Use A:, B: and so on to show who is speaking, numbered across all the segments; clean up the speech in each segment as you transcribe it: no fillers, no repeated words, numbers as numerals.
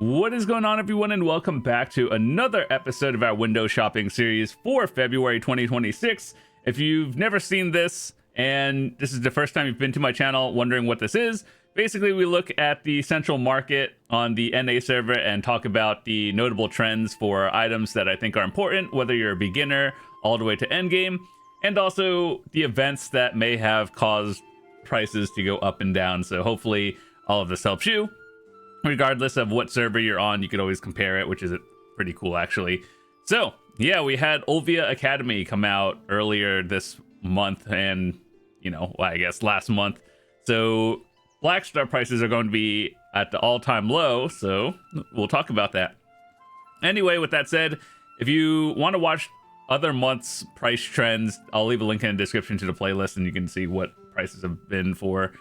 A: What is going on, everyone, and welcome back to another episode of our window shopping series for February 2026. If you've never seen this and this is the first time you've been to my channel wondering what this is, basically we look at the Central Market on the NA server and talk about the notable trends for items that I think are important, whether you're a beginner all the way to endgame, and also the events that may have caused prices to go up and down. So hopefully all of this helps you. Regardless of what server you're on, you could always compare it, which is pretty cool, actually. So, yeah, we had Olvia Academy come out earlier this month and, I guess last month. So, Blackstar prices are going to be at the all-time low, so we'll talk about that. Anyway, with that said, if you want to watch other months' price trends, I'll leave a link in the description to the playlist, and you can see what prices have been for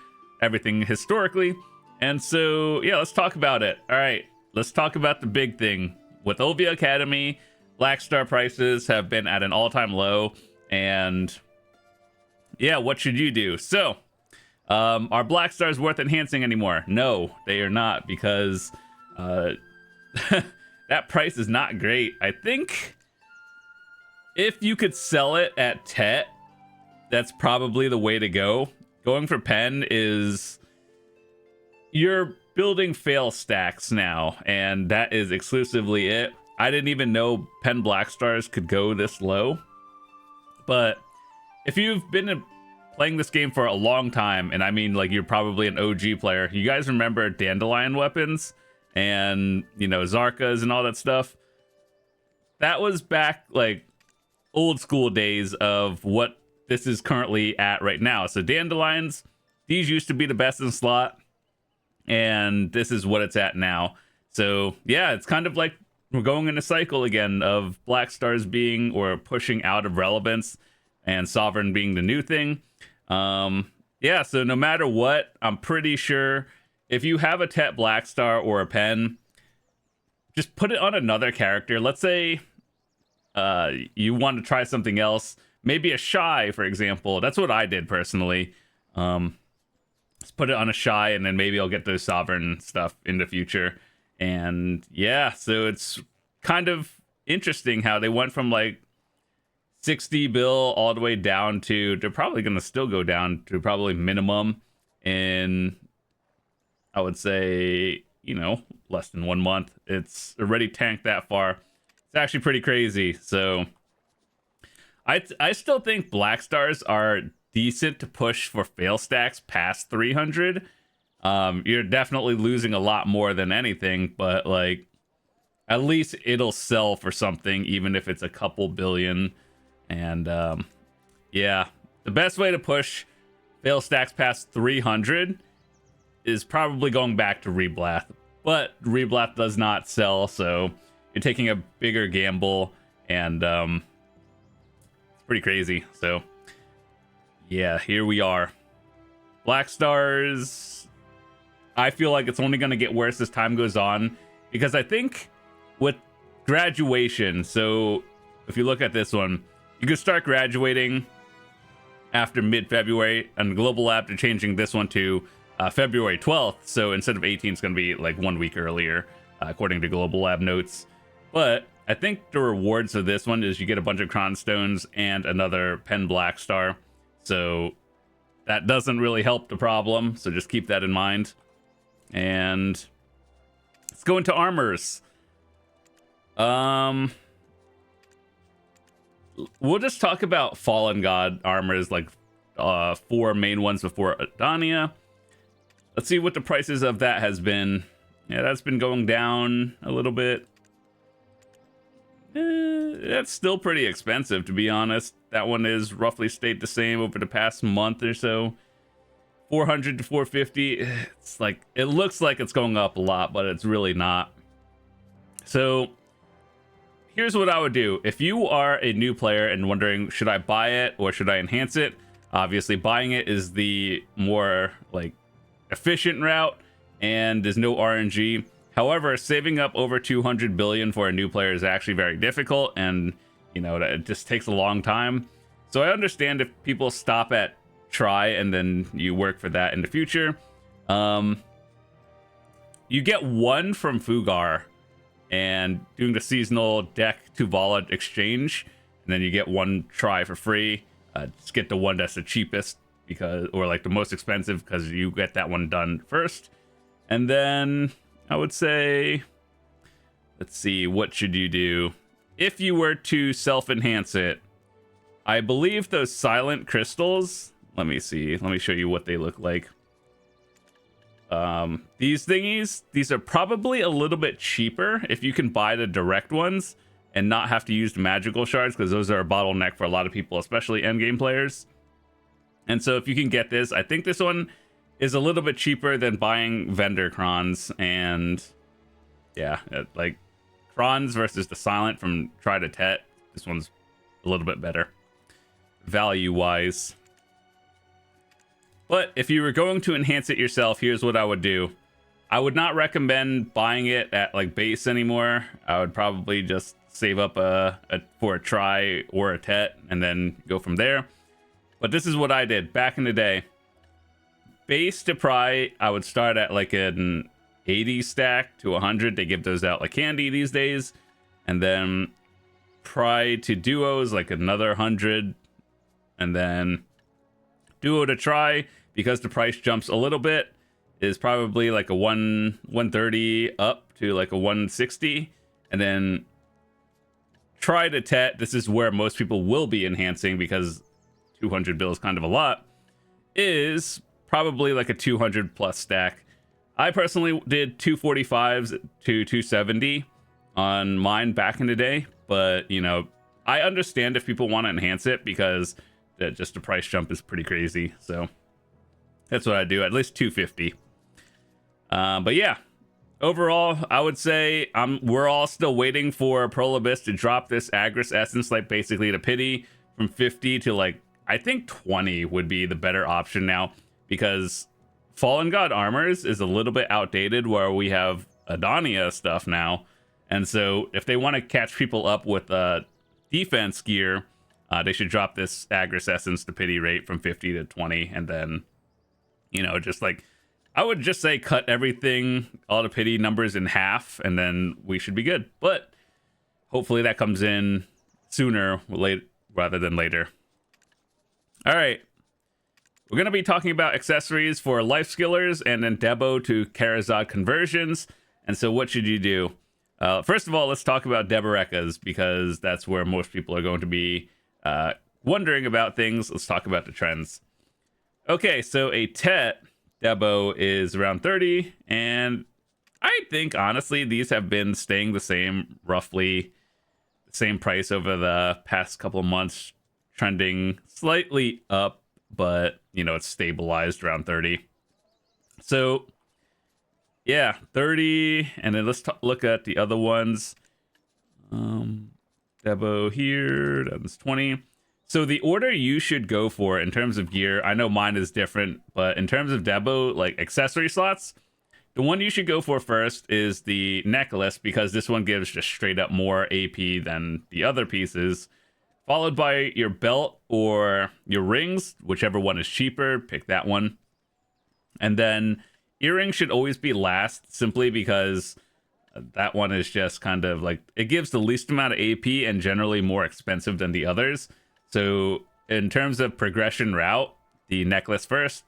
A: everything historically. And so, yeah, let's talk about it. All right, let's talk about the big thing. With Olvia Academy, Blackstar prices have been at an all-time low. And, yeah, what should you do? So, are Blackstars worth enhancing anymore? No, they are not, because that price is not great. I think if you could sell it at TET, that's probably the way to go. Going for pen is... You're building fail stacks now, and that is exclusively it. I didn't even know pen Blackstars could go this low. But if you've been playing this game for a long time, and I mean, like, you're probably an OG player, you guys remember Dandelion weapons and, Zarkas and all that stuff? That was back, like, old school days of what this is currently at right now. So Dandelions, these used to be the best in slot, and this is what it's at now. So yeah, it's kind of like we're going in a cycle again of Blackstars being or pushing out of relevance and Sovereign being the new thing. Yeah, so no matter what, I'm pretty sure if you have a TET Blackstar or a pen, just put it on another character. Let's say you want to try something else, maybe a Shy, for example. That's what I did personally. Let's put it on a Shy, and then maybe I'll get those Sovereign stuff in the future. And yeah, so it's kind of interesting how they went from like 60 bill all the way down to, they're probably going to still go down to probably minimum in, I would say, less than 1 month. It's already tanked that far. It's actually pretty crazy. So I still think Blackstars are decent to push for fail stacks past 300. You're definitely losing a lot more than anything, but like at least it'll sell for something, even if it's a couple billion. And yeah, the best way to push fail stacks past 300 is probably going back to Reblath, but Reblath does not sell, so you're taking a bigger gamble, and it's pretty crazy. So yeah, here we are. Blackstars, I feel like it's only going to get worse as time goes on, because I think with graduation, so if you look at this one, you could start graduating after mid-February, and Global Lab are changing this one to February 12th, so instead of 18, it's going to be like 1 week earlier, according to Global Lab notes. But I think the rewards of this one is you get a bunch of Cron Stones and another Pen Blackstar. So that doesn't really help the problem, so just keep that in mind. And let's go into armors. We'll just talk about Fallen God armors, like 4 main ones before Adania. Let's see what the prices of that has been. Yeah, that's been going down a little bit. That's still pretty expensive, to be honest. That one is roughly stayed the same over the past month or so. 400 to 450. It's like, it looks like it's going up a lot, but it's really not. So here's what I would do. If you are a new player and wondering, should I buy it or should I enhance it? Obviously, buying it is the more like efficient route, and there's no RNG. However, saving up over 200 billion for a new player is actually very difficult, and it just takes a long time. So I understand if people stop at try and then you work for that in the future. you get one from Fugar and doing the seasonal deck to Vala exchange, and then you get one try for free. Just get the one that's the cheapest because, or like the most expensive, because you get that one done first. And then I would say, let's see, what should you do? If you were to self-enhance it, I believe those silent crystals, let me see, let me show you what they look like. These thingies, these are probably a little bit cheaper if you can buy the direct ones and not have to use the magical shards, because those are a bottleneck for a lot of people, especially endgame players. And so if you can get this, I think this one is a little bit cheaper than buying vendor crons. And yeah, like crons versus the silent from Try to Tet, this one's a little bit better value wise. But if you were going to enhance it yourself, here's what I would do. I would not recommend buying it at like base anymore. I would probably just save up for a try or a tet and then go from there. But this is what I did back in the day. Base to pry, I would start at like an 80 stack to 100. They give those out like candy these days. And then pry to duos, like another 100. And then duo to try, because the price jumps a little bit, is probably like a 130 up to like a 160. And then try to tet, this is where most people will be enhancing because 200 bill is kind of a lot, is probably like a 200 plus stack. I personally did 245s to 270 on mine back in the day, but you know, I understand if people want to enhance it because just the price jump is pretty crazy. So that's what I do, at least 250. But yeah, overall, I would say we're all still waiting for Prolibus to drop this Agris Essence, like basically the pity from 50 to like, I think 20 would be the better option now, because Fallen God Armors is a little bit outdated where we have Adonia stuff now. And so if they want to catch people up with defense gear, they should drop this Agris Essence to pity rate from 50 to 20. And then, you know, just like, I would just say cut everything, all the pity numbers in half, and then we should be good. But hopefully that comes in sooner rather than later. All right. We're going to be talking about accessories for life skillers and then Debo to Karazad conversions. And so what should you do? First of all, let's talk about Deboreka's, because that's where most people are going to be wondering about things. Let's talk about the trends. Okay, so a Tet Debo is around 30, and I think honestly these have been staying the same, roughly the same price over the past couple of months, trending slightly up, but you know, it's stabilized around 30. So yeah, 30, and then let's look at the other ones. Debo here, that's 20. So the order you should go for in terms of gear, I know mine is different, but in terms of Debo, like accessory slots, the one you should go for first is the necklace, because this one gives just straight up more AP than the other pieces, followed by your belt or your rings, whichever one is cheaper, pick that one. And then earrings should always be last, simply because that one is just kind of like, it gives the least amount of AP and generally more expensive than the others. So in terms of progression route, the necklace first,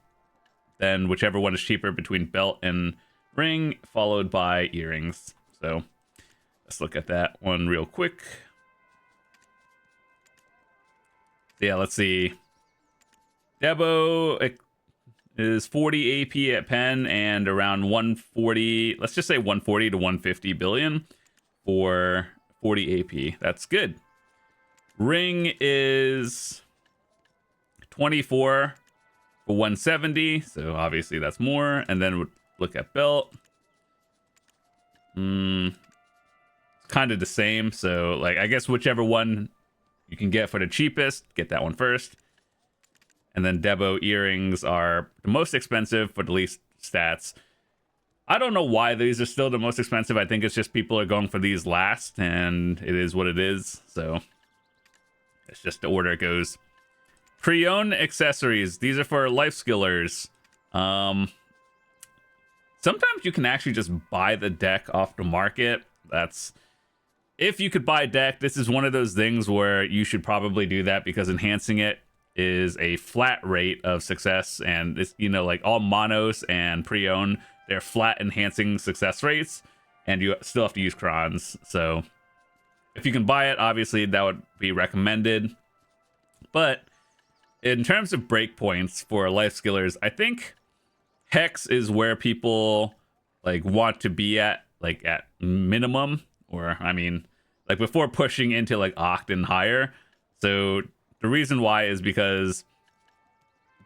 A: then whichever one is cheaper between belt and ring, followed by earrings. So let's look at that one real quick. Yeah, let's see. Debo is 40 AP at pen and around 140, let's just say 140 to 150 billion for 40 AP. That's good. Ring is 24 for 170, so obviously that's more. And then look at belt. Kind of the same, so like I guess whichever one you can get for the cheapest, get that one first. And then Debo earrings are the most expensive for the least stats. I don't know why these are still the most expensive. I think it's just people are going for these last, and it is what it is. So it's just the order it goes. Preonne accessories. These are for life skillers. sometimes you can actually just buy the deck off the market. That's if you could buy a deck. This is one of those things where you should probably do that, because enhancing it is a flat rate of success, and it's, you know, like all monos and Preonne, they're flat enhancing success rates, and you still have to use crons. So if you can buy it, obviously that would be recommended. But in terms of breakpoints for life skillers, I think Hex is where people like want to be at, like at minimum, or I mean, like before pushing into like Oct and higher. So the reason why is because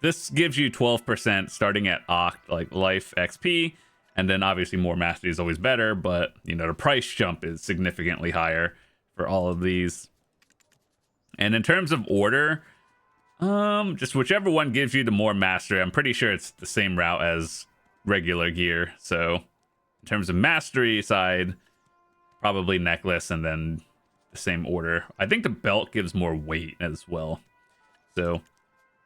A: this gives you 12% starting at Oct, like life XP, and then obviously more mastery is always better, but you know, the price jump is significantly higher for all of these. And in terms of order, just whichever one gives you the more mastery. I'm pretty sure it's the same route as regular gear. So in terms of mastery side, probably necklace, and then the same order. I think the belt gives more weight as well. So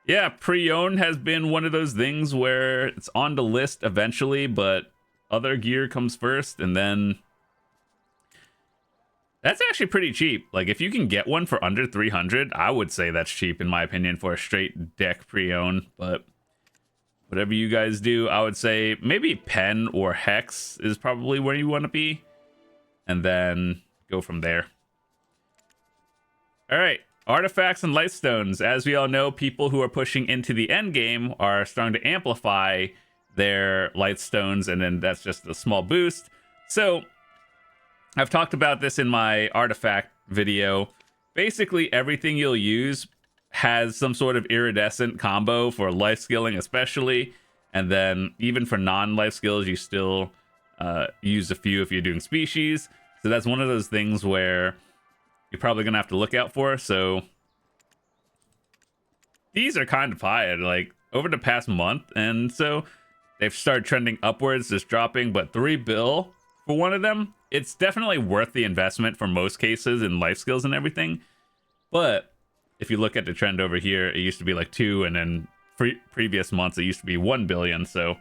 A: yeah, Preonne has been one of those things where it's on the list eventually, but other gear comes first, and then that's actually pretty cheap. Like if you can get one for under 300, I would say that's cheap in my opinion for a straight deck Preonne. But whatever you guys do, I would say maybe Pen or Hex is probably where you want to be, and then go from there. All right, artifacts and Lightstones. As we all know, people who are pushing into the end game are starting to amplify their Lightstones, and then that's just a small boost. So I've talked about this in my artifact video. Basically, everything you'll use has some sort of iridescent combo for life skilling, especially. And then even for non-life skills, you still use a few if you're doing species. So that's one of those things where you're probably going to have to look out for. So these are kind of high, like over the past month. And so they've started trending upwards, just dropping, but 3 bill for one of them. It's definitely worth the investment for most cases in life skills and everything. But if you look at the trend over here, it used to be like 2, and then previous months it used to be 1 billion. So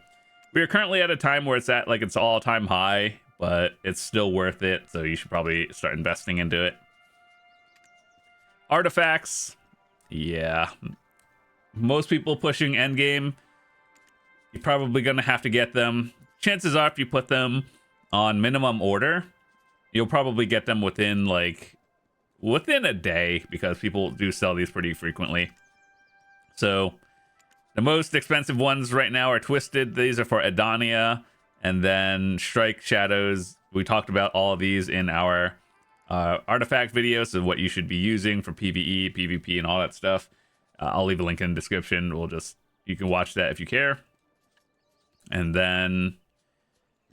A: we are currently at a time where it's at like its all-time high, but it's still worth it. So you should probably start investing into it. Artifacts, yeah. Most people pushing endgame, you're probably going to have to get them. Chances are if you put them on minimum order, you'll probably get them within a day, because people do sell these pretty frequently. So the most expensive ones right now are Twisted. These are for Edonia, and then Strike Shadows. We talked about all of these in our artifact video, so what you should be using for PvE, PvP, and all that stuff. I'll leave a link in the description. You can watch that if you care. And then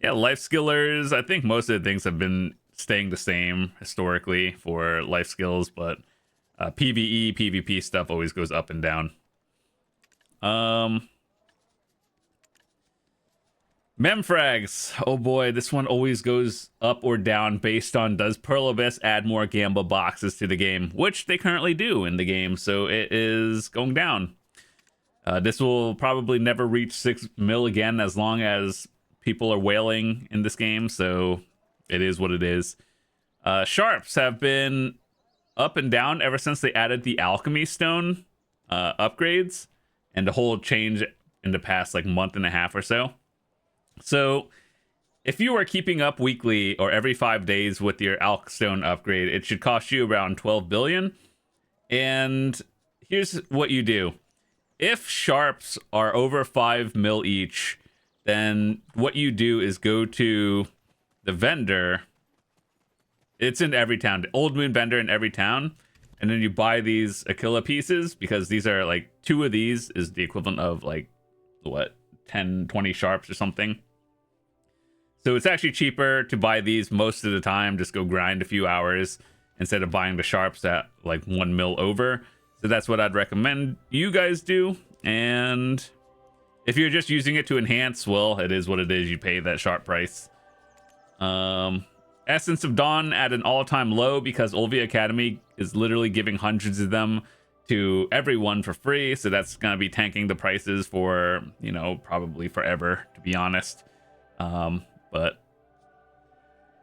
A: yeah, life skillers, I think most of the things have been staying the same historically for life skills, but PvE, PvP stuff always goes up and down. Memfrags. Oh boy, this one always goes up or down based on, does Pearl Abyss add more Gamba boxes to the game, which they currently do in the game, so it is going down. This will probably never reach 6 mil again as long as people are whaling in this game, so it is what it is. Sharps have been up and down ever since they added the Alchemy Stone upgrades, and the whole change in the past like month and a half or so. So if you are keeping up weekly or every 5 days with your Alch Stone upgrade, it should cost you around 12 billion. And here's what you do. If sharps are over 5 mil each, then what you do is go to the vendor. It's in every town, the Old Moon vendor in every town. And then you buy these Aquila pieces, because these are like 2 of these is the equivalent of like, what, 10, 20 sharps or something. So it's actually cheaper to buy these most of the time. Just go grind a few hours instead of buying the sharps at like 1 mil over. So that's what I'd recommend you guys do. And if you're just using it to enhance, well, it is what it is. You pay that sharp price. Essence of Dawn at an all-time low, because Olvia Academy is literally giving hundreds of them to everyone for free. So that's going to be tanking the prices for, you know, probably forever, to be honest. But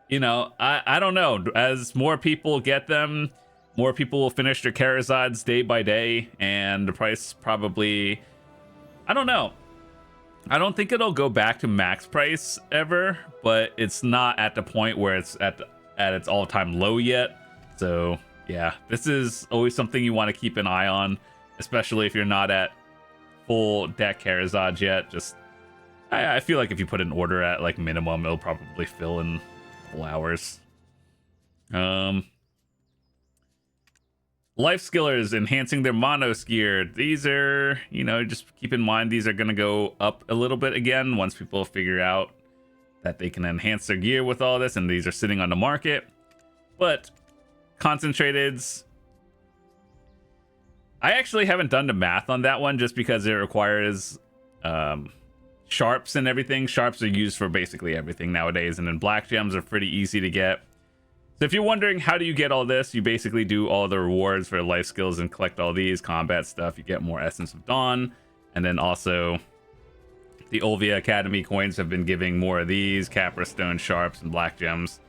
A: you know, I don't know. As more people get them, more people will finish their Carracks day by day, and the price probably, I don't know. I don't think it'll go back to max price ever, but it's not at the point where it's at its all-time low yet. So yeah, this is always something you want to keep an eye on, especially if you're not at full deck Carracks yet. Just I feel like if you put an order at like minimum, it'll probably fill in hours. Life skillers enhancing their monos gear. These are, you know, just keep in mind these are going to go up a little bit again once people figure out that they can enhance their gear with all this, and these are sitting on the market. But concentrateds, I actually haven't done the math on that one just because it requires sharps and everything. Sharps are used for basically everything nowadays, and then black gems are pretty easy to get. So if you're wondering how do you get all this, you basically do all the rewards for life skills and collect all these combat stuff. You get more Essence of Dawn, and then also the Olvia Academy coins have been giving more of these Capra Stone, sharps, and black gems.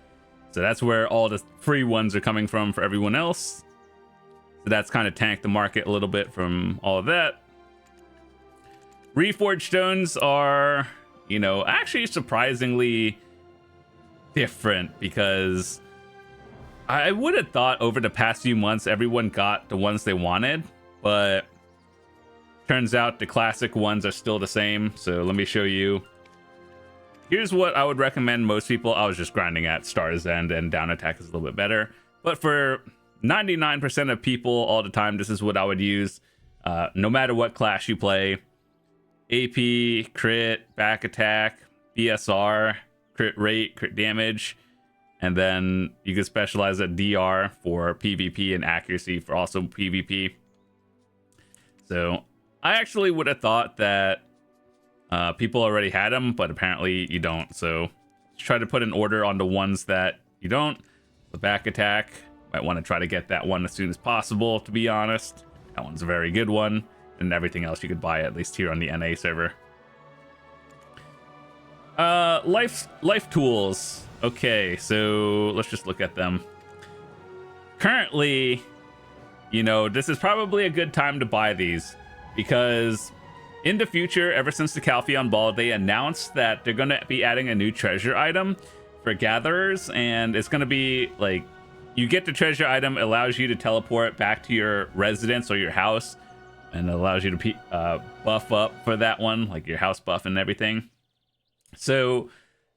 A: So that's where all the free ones are coming from for everyone else. So that's kind of tanked the market a little bit from all of that. Reforge Stones are, you know, actually surprisingly different, because I would have thought over the past few months everyone got the ones they wanted, but turns out the classic ones are still the same. So let me show you. Here's what I would recommend most people. I was just grinding at Star's End, and down attack is a little bit better. But for 99% of people all the time, this is what I would use. No matter what class you play. AP, crit, back attack, BSR, crit rate, crit damage. And then you can specialize at DR for PvP and accuracy for also PvP. So I actually would have thought that people already had them, but apparently you don't. So try to put an order on the ones that you don't. The back attack, might want to try to get that one as soon as possible, to be honest. That one's a very good one. And everything else you could buy, at least here on the NA server. Life tools. Okay, so let's just look at them. Currently, you know, this is probably a good time to buy these, because in the future, ever since the Calpheon Ball, they announced that they're going to be adding a new treasure item for gatherers, and it's going to be like, you get the treasure item, it allows you to teleport back to your residence or your house, and it allows you to buff up for that one, like your house buff and everything. So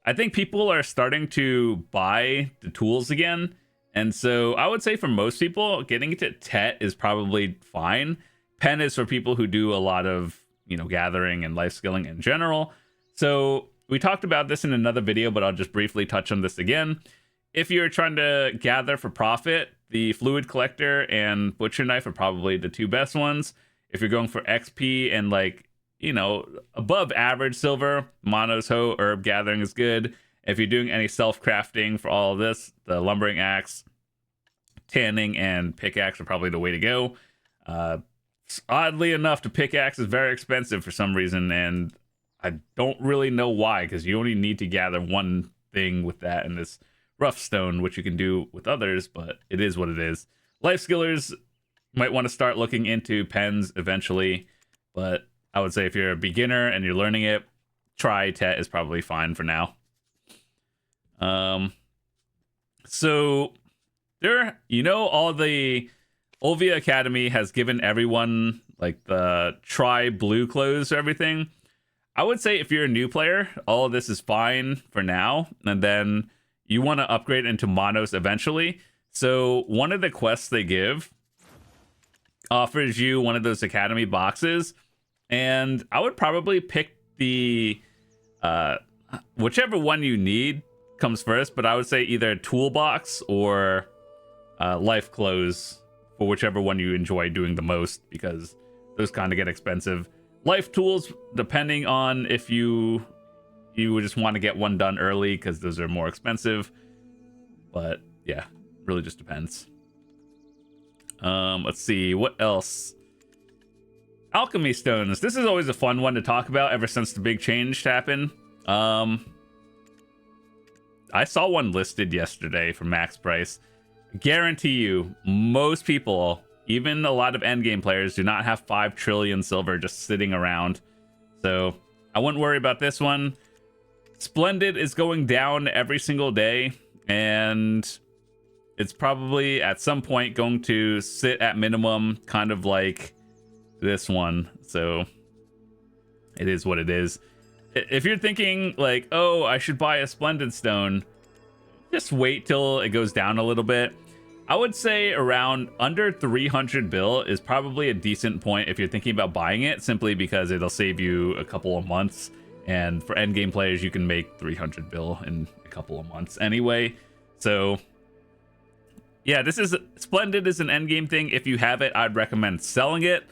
A: I think people are starting to buy the tools again. And so I would say for most people, getting into Tet is probably fine. Pen is for people who do a lot of, you know, gathering and life skilling in general. So we talked about this in another video, but I'll just briefly touch on this again. If you're trying to gather for profit, the Fluid Collector and Butcher Knife are probably the two best ones. If you're going for XP and, like, you know, above average silver, Mono's Hoe Herb Gathering is good. If you're doing any self-crafting for all of this, the Lumbering Axe, Tanning, and Pickaxe are probably the way to go. Oddly enough, the Pickaxe is very expensive for some reason, and I don't really know why, because you only need to gather one thing with that in this Rough Stone, which you can do with others, but it is what it is. Life Skillers might want to start looking into pens eventually, but I would say if you're a beginner and you're learning it, try Tet is probably fine for now. So there, you know, all the Olvia Academy has given everyone like the try blue clothes or everything. I would say if you're a new player, all of this is fine for now, and then you want to upgrade into Monos eventually. So one of the quests they give offers you one of those Academy boxes, and I would probably pick the whichever one you need comes first, but I would say either toolbox or life clothes for whichever one you enjoy doing the most, because those kind of get expensive. Life tools, depending on if you would just want to get one done early, because those are more expensive. But yeah, really just depends. Let's see, what else? Alchemy Stones. This is always a fun one to talk about ever since the big change happened. I saw one listed yesterday for max price. Guarantee you, most people, even a lot of endgame players, do not have 5 trillion silver just sitting around. So I wouldn't worry about this one. Splendid is going down every single day, and it's probably at some point going to sit at minimum, kind of like this one. So it is what it is. If you're thinking like, oh, I should buy a Splendid Stone, just wait till it goes down a little bit. I would say around under 300 bill is probably a decent point if you're thinking about buying it, simply because it'll save you a couple of months. And for endgame players, you can make 300 bill in a couple of months anyway. So yeah, Splendid is an endgame thing. If you have it, I'd recommend selling it.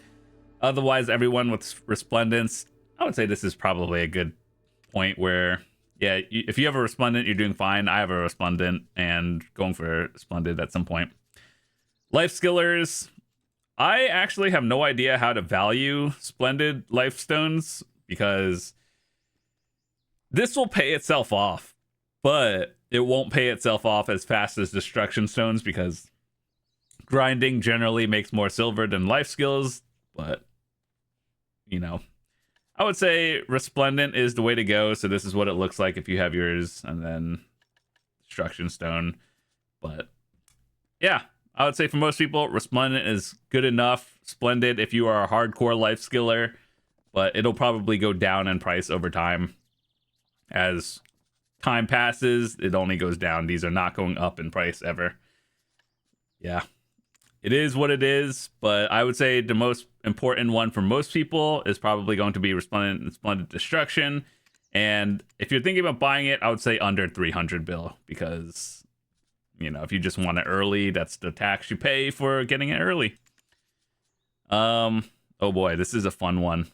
A: Otherwise, everyone with Resplendence, I would say this is probably a good point where, yeah, if you have a Resplendent, you're doing fine. I have a Resplendent and going for Splendid at some point. Life Skillers, I actually have no idea how to value Splendid Life Stones, because this will pay itself off, but it won't pay itself off as fast as Destruction Stones, because grinding generally makes more silver than life skills. But, you know, I would say Resplendent is the way to go. So this is what it looks like if you have yours, and then Destruction Stone. But yeah, I would say for most people, Resplendent is good enough. Splendid if you are a hardcore life skiller, but it'll probably go down in price over time. As time passes, it only goes down. These are not going up in price ever. Yeah, it is what it is, but I would say the most important one for most people is probably going to be Resplendent and Splendid Destruction. And if you're thinking about buying it, I would say under 300 bill, because, you know, if you just want it early, that's the tax you pay for getting it early. Oh boy, this is a fun one.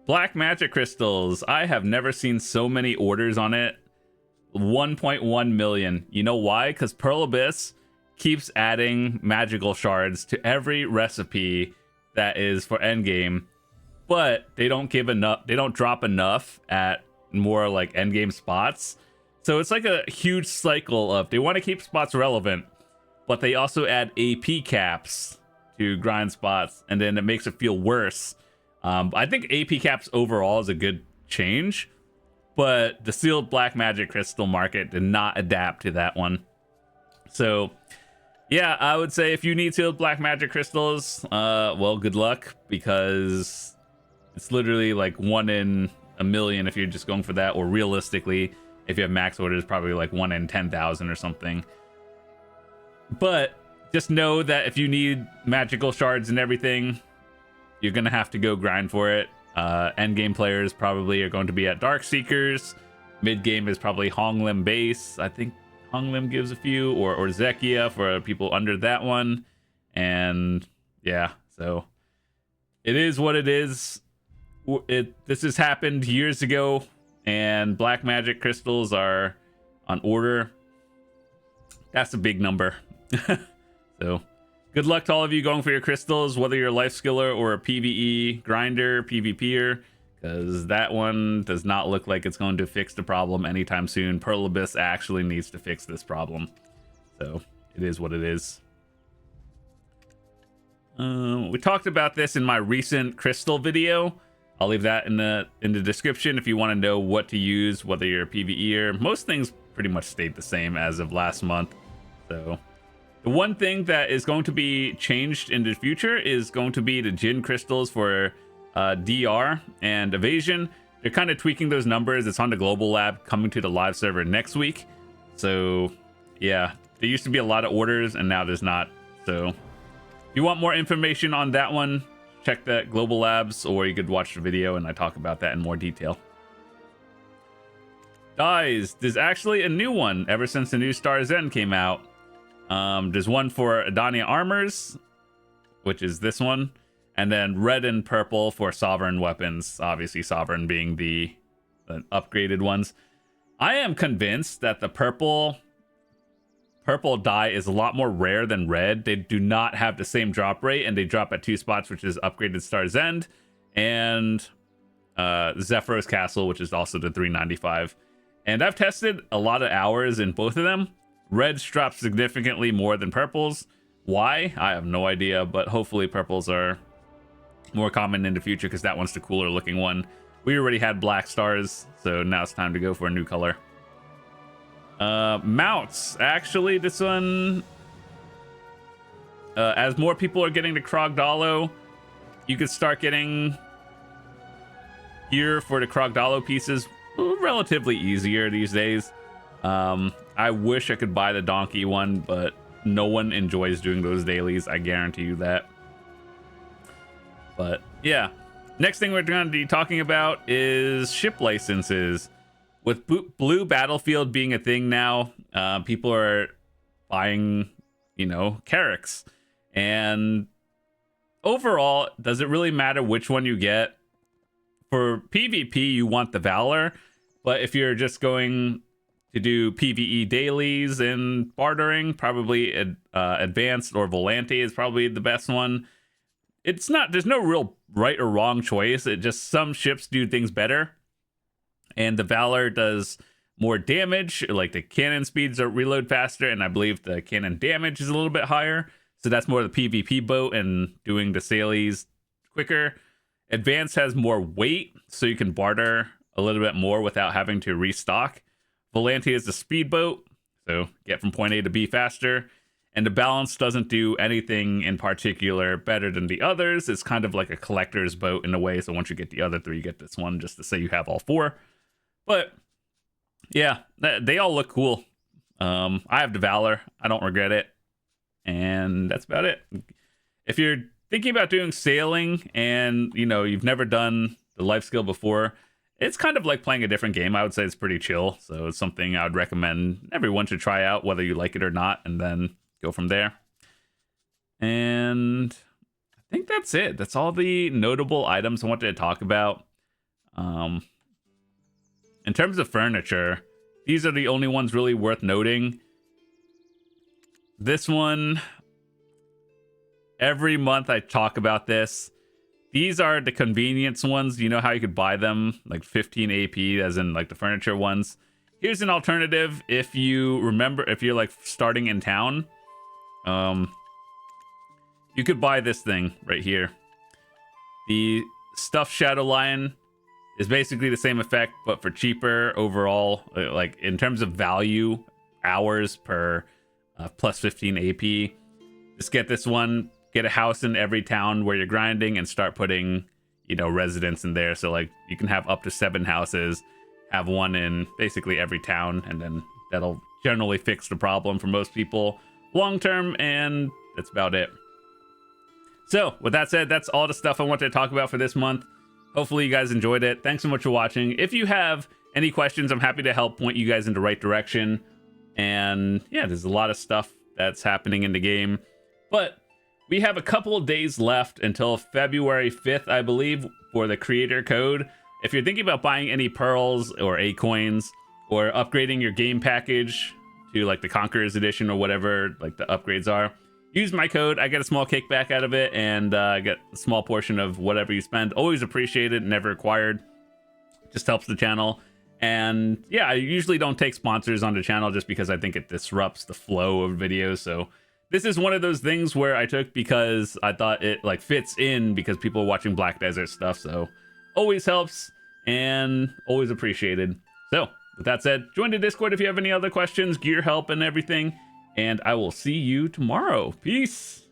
A: Black Magic Crystals. I have never seen so many orders on it. 1.1 million. You know why? Because Pearl Abyss keeps adding magical shards to every recipe that is for endgame, but they don't give enough. They don't drop enough at more like endgame spots. So it's like a huge cycle of, they want to keep spots relevant, but they also add AP caps to grind spots, and then it makes it feel worse. I think AP caps overall is a good change, but the sealed black magic crystal market did not adapt to that one. So yeah, I would say if you need sealed black magic crystals, well, good luck, because it's literally like 1 in a million if you're just going for that, or realistically, if you have max orders, probably like 1 in 10,000 or something. But just know that if you need magical shards and everything, you're gonna have to go grind for it. Endgame players probably are going to be at Dark Seekers. Mid game is probably Honglim base. I think Honglim gives a few, or Zekia for people under that one. And yeah, so it is what it is. This has happened years ago, and black magic crystals are on order. That's a big number. So good luck to all of you going for your crystals, whether you're a life skiller or a PvE grinder, PvPer, because that one does not look like it's going to fix the problem anytime soon. Pearl Abyss actually needs to fix this problem. So it is what it is. We talked about this in my recent crystal video. I'll leave that in the description if you want to know what to use, whether you're a PvEer. Most things pretty much stayed the same as of last month. So the one thing that is going to be changed in the future is going to be the Jin crystals for DR and evasion. They're kind of tweaking those numbers. It's on the global lab, coming to the live server next week. So yeah, there used to be a lot of orders and now there's not. So if you want more information on that one, check that global labs, or you could watch the video and I talk about that in more detail. Guys, there's actually a new one ever since the new Star's End came out. There's one for Adania armors, which is this one, and then red and purple for sovereign weapons, obviously sovereign being the upgraded ones. I am convinced that the purple dye is a lot more rare than red. They do not have the same drop rate, and they drop at 2 spots, which is upgraded Star's End. And Zephyros Castle, which is also the 395. And I've tested a lot of hours in both of them. Reds drop significantly more than purples. Why? I have no idea, but hopefully purples are more common in the future because that one's the cooler looking one. We already had black stars, so now it's time to go for a new color. Mounts. Actually, this one, as more people are getting to Krogdalo, you could start getting gear for the Krogdalo pieces relatively easier these days. I wish I could buy the donkey one, but no one enjoys doing those dailies. I guarantee you that. But yeah, next thing we're going to be talking about is ship licenses. With Blue Battlefield being a thing now, people are buying, Carracks. And overall, does it really matter which one you get? For PvP, you want the Valor, but if you're just going to do PvE dailies and bartering, probably Advanced or Volante is probably the best one. It's not, there's no real right or wrong choice. It just, some ships do things better. And the Valor does more damage, like the cannon speeds are reload faster, and I believe the cannon damage is a little bit higher. So that's more the PvP boat and doing the sailies quicker. Advanced has more weight, so you can barter a little bit more without having to restock. Volante is the speedboat, so get from point A to B faster. And the balance doesn't do anything in particular better than the others. It's kind of like a collector's boat in a way, so once you get the other three, you get this one just to say you have all four. But yeah, they all look cool. I have the Valor. I don't regret it. And that's about it. If you're thinking about doing sailing and, you've never done the life skill before, it's kind of like playing a different game. I would say it's pretty chill. So it's something I would recommend everyone should try out, whether you like it or not, and then go from there. And I think that's it. That's all the notable items I wanted to talk about. In terms of furniture, these are the only ones really worth noting. This one, every month I talk about this. These are the convenience ones. You know how you could buy them like 15 AP, as in like the furniture ones. Here's an alternative if you remember, if you're like starting in town. You could buy this thing right here. The stuffed Shadow Lion is basically the same effect, but for cheaper overall. Like in terms of value, hours per plus 15 AP. Just get this one. Get a house in every town where you're grinding and start putting, residents in there. So like you can have up to 7 houses, have one in basically every town, and then that'll generally fix the problem for most people long term, and that's about it. So with that said, that's all the stuff I wanted to talk about for this month. Hopefully you guys enjoyed it. Thanks so much for watching. If you have any questions, I'm happy to help point you guys in the right direction. And yeah, there's a lot of stuff that's happening in the game, but we have a couple of days left until February 5th, I believe, for the creator code. If you're thinking about buying any pearls or A-coins or upgrading your game package to like the Conqueror's Edition or whatever like the upgrades are, use my code. I get a small kickback out of it, and I get a small portion of whatever you spend. Always appreciated, never required. Just helps the channel. And yeah, I usually don't take sponsors on the channel just because I think it disrupts the flow of videos. So this is one of those things where I took because I thought it like fits in because people are watching Black Desert stuff. So always helps and always appreciated. So with that said, join the Discord if you have any other questions, gear help and everything. And I will see you tomorrow. Peace.